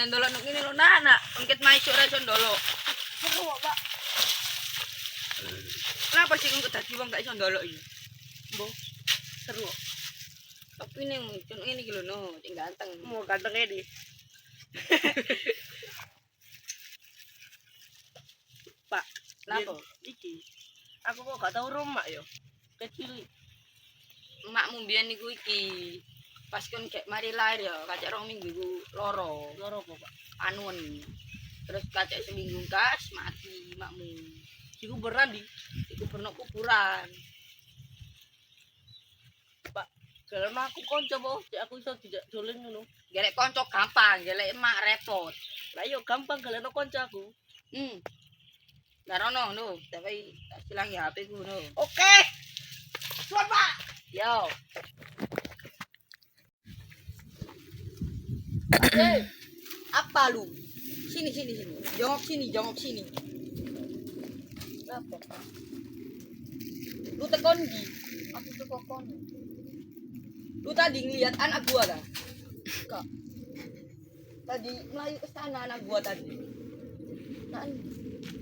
Jangan dolok nuk ini lo nak. Ungkit maisuk ra iso dolok. Seru Pak. Kenapa sih ungkit dadi wong gak iso dolok iki? Mbok. Seru. Tapi ini iki lho no, sing ganteng. Mau ganteng ini. Pak, Kenapa? Iki. Aku kok gak tahu rumah yo. Kecil. Emakmu mbiyen niku iki. Pas kon gek mari lahir ya, kacek 2 minggu iku loro. Loro kok, Pak. Anuan. Terus kacek seminggu kas mati makmu. Iku beneran di. Iku pernah kuburan. Pak, kalau aku konco po, cek aku iso tidak dolen ngono. Gelek konco gampang, gelek emak repot. Lah yo gampang kalau konco aku. Gak ono no, tapi tak silang ya HP ku no. Oke. Suat, Pak. Yo. Apa lu? Sini. Jongok sini. Apa, Pak? Lu tekon di. Aku tuh kokon. Lu tadi ngeliat anak gua dah. Kak. Tadi melayu ke sana anak gua tadi.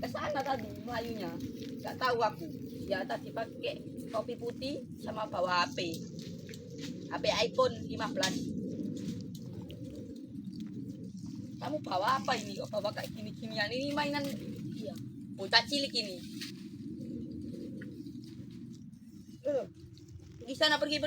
Ke sana tadi melayunya. Gak tahu aku. Ya tadi pakai topi putih sama bawa HP. HP iPhone 15. Kamu bawa apa ini? Kok bawa kayak gini-ginian? Ini mainan iya. Bocah cilik ini. Di sana pergi.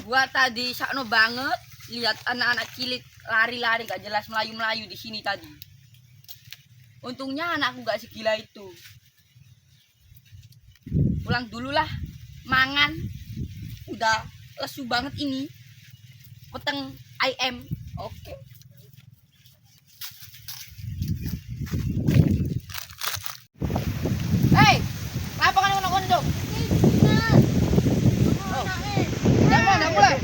Gua tadi sakno banget lihat anak-anak cilik lari-lari gak jelas melayu-melayu di sini tadi. Untungnya anakku gak segila itu. Pulang dulu lah, mangan. Udah lesu banget ini. Peteng IM. Oke. Hei, kenapa kan ngono-ngono? Jangan mulai.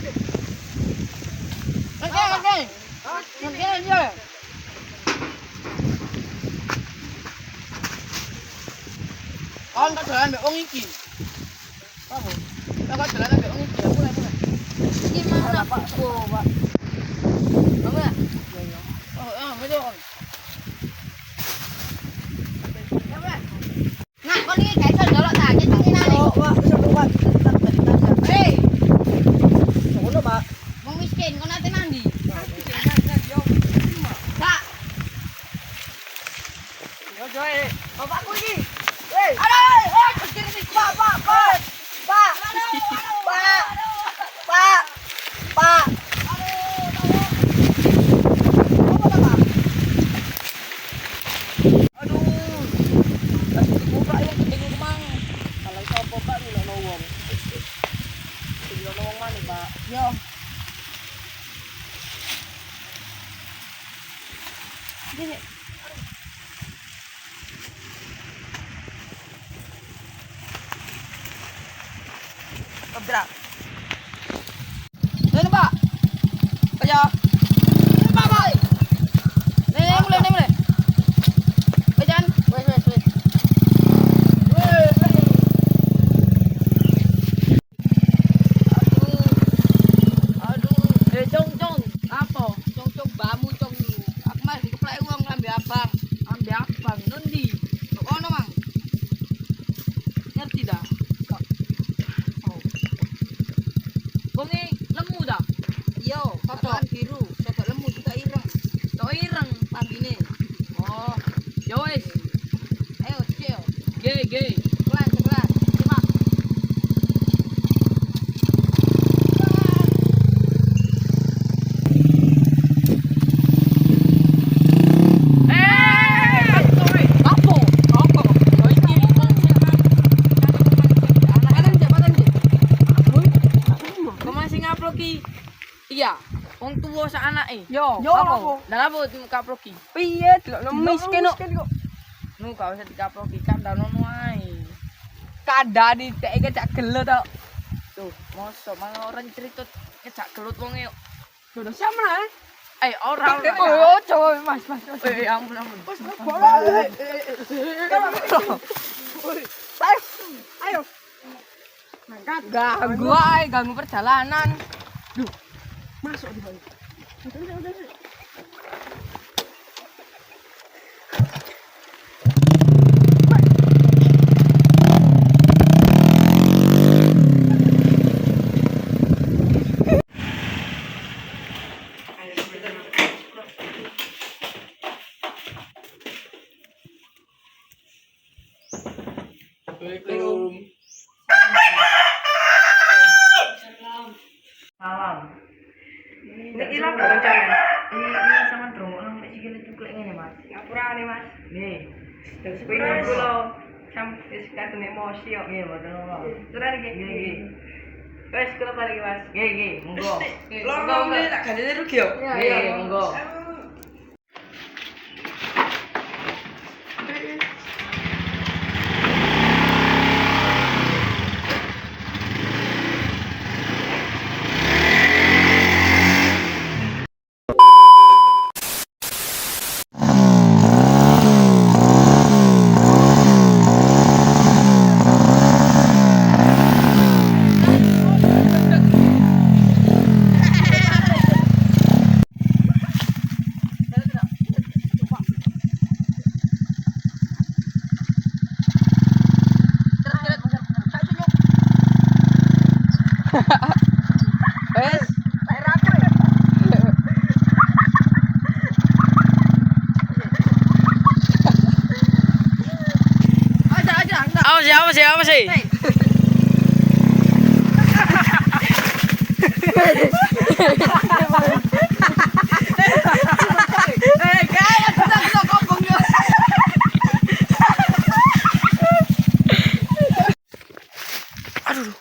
Nanti aja. Kan tak jalan mbek wong iki. Apa? Tak jalan mbek wong iki. Mulai. Gimana, Pak? Oh, Pak. Apa ya? Oh, betul. Nah, kon iki gak iso dolok ta, cecinane. Oh, Pak, bisa buat tetap dari tanda. Hei, Ngono, Pak. wong miskin kon ate nandi? Pak. Yo, Joy. Bapakku iki. Aduh, kiri Pak. Yo. Gini. Kabrak. Ini Pak. Kaya. Pak, Pak. Nih mulai. Pejan. Wes. Aduh. Cong. Apa? Cong bamu cong lu. Aku mah dikeplek wong ngambil abang. Ambil abang nundi. Kok ono, Mang? Ngerti dah? Oh. Bonge lemu dah. Iya, kotokan biru. Soto lemu juga ireng. Tok ireng pambine. Oh. Yo wis. Ayo, cil. Ge. Kelas. Simak. Apa? Oh, iki. Kok masih ngupload ki? Iya, wong tuwa sak anake. Yo, Apa? apa? Lah apa ngupload ki? Piye delok miskin kok. Nu gak usah di-upload ki kan dono ae. Kandhani tek kecak gelo to. Tuh, mosok malah orang cerita kecak gelut wonge. Dodo sama. Ora. Oh, coba Mas. Ampun. Ayo. Ganggu ae, ganggu perjalanan. Masuk di bawah. Udah. Assalamualaikum. Salam. Ini ilang rencana. Ini sama drone nek sikil cuklek ngene, Mas. Ngapurane, Mas. Nggih. Terus pengen kula sampe sekatan emosi kok nggih, mboten apa. Tenan iki. Nggih. Wes kula balik, Mas. Nggih, monggo. Loro tak gandene rugi yo. Nggih, monggo. Wes, tak rapi. Aja. Apa sih? Kayak kita ngomong yo. Aduh.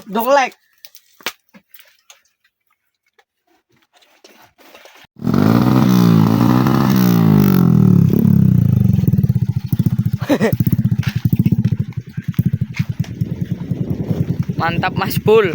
Donglek. Mantap Mas Bul.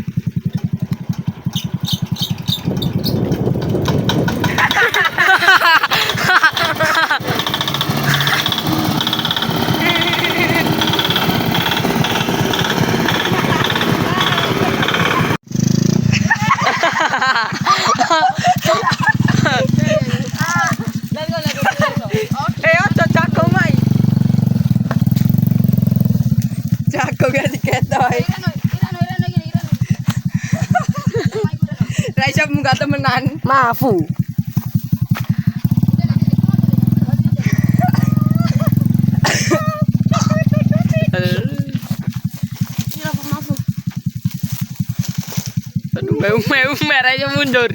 Ojo jago mai. Jago gak diketoy. Ra iso munggah temenan. Mafu. Aduh, merah aja mundur.